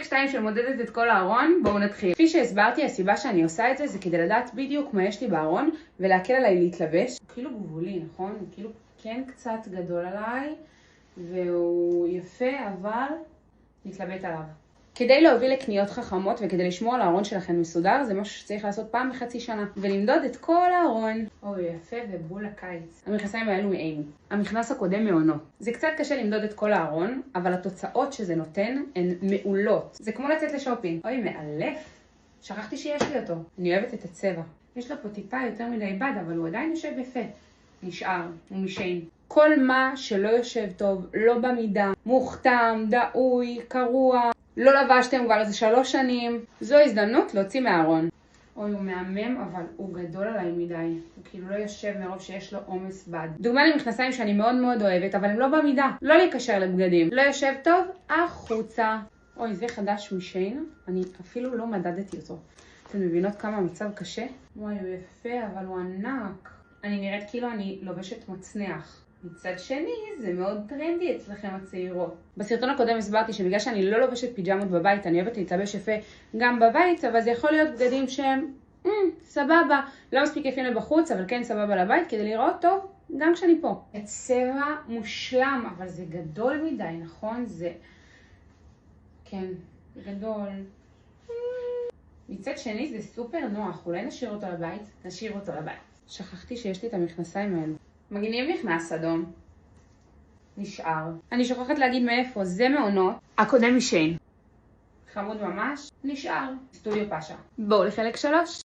2 של מודדת את כל הארון, בואו נתחיל. כפי שהסברתי, הסיבה שאני עושה את זה כדי לדעת בדיוק מה יש לי בארון ולהקל עליי להתלבש. הוא כאילו גבולי, נכון? הוא כאילו כן קצת גדול עליי והוא יפה, אבל נתלבט עליו. כדי להוביל לקניות חכמות וכדי לשמור על הארון שלכם מסודר, זה משהו שצריך לעשות פעם בחצי שנה. ולמדוד את כל הארון. אוי, יפה ובול הקיץ. המכנסיים האלו מאימי. המכנס הקודם מעונו. זה קצת קשה למדוד את כל הארון, אבל התוצאות שזה נותן הן מעולות. זה כמו לצאת לשופינג. אוי, מאלף. שכחתי שיש לי אותו. אני אוהבת את הצבע. יש לו פה טיפה יותר מדי בד, אבל הוא עדיין יושב יפה. נשאר, הוא משיין. כל מה שלא יושב טוב, לא במידה, מוכתם, דאוי, קרוע, לא לבשתם כבר איזה 3 שנים, זו הזדמנות להוציא מהארון. אוי, הוא מהמם, אבל הוא גדול עליי מדי. הוא כאילו לא יושב מרוב שיש לו עומס בד. דוגמה למכנסיים שאני מאוד מאוד אוהבת, אבל הם לא במידה. לא להיקשר לבגדים. לא יושב טוב, החוצה. אוי, זה חדש משיין. אני אפילו לא מדדתי אותו. אתן מבינות כמה המצב קשה? וואי, הוא יפה, אבל הוא ענק. אני נראית כאילו אני לובשת מצנח. מצד שני, זה מאוד טרנדי אצלכם הצעירות. בסרטון הקודם הסברתי שבגלל שאני לא לובשת פיג'מות בבית, אני אוהבת להתלבש יפה גם בבית, אבל זה יכול להיות בגדים שהם סבבה. לא מספיק יפים לבחוץ, אבל כן סבבה לבית, כדי לראות טוב גם כשאני פה. הצבע מושלם, אבל זה גדול מדי, נכון? זה... כן, גדול. מצד שני, זה סופר נוח. אולי נשאיר אותו לבית? נשאיר אותו לבית. שכחתי שיש לי את המכנסיים האלו. מגניב מכנס אדום. נשאר. אני שוכחת להגיד מאיפה, זה מעונות. הקודם משיין. חמוד ממש. נשאר. סטודיו פאשה. בואו לחלק 3.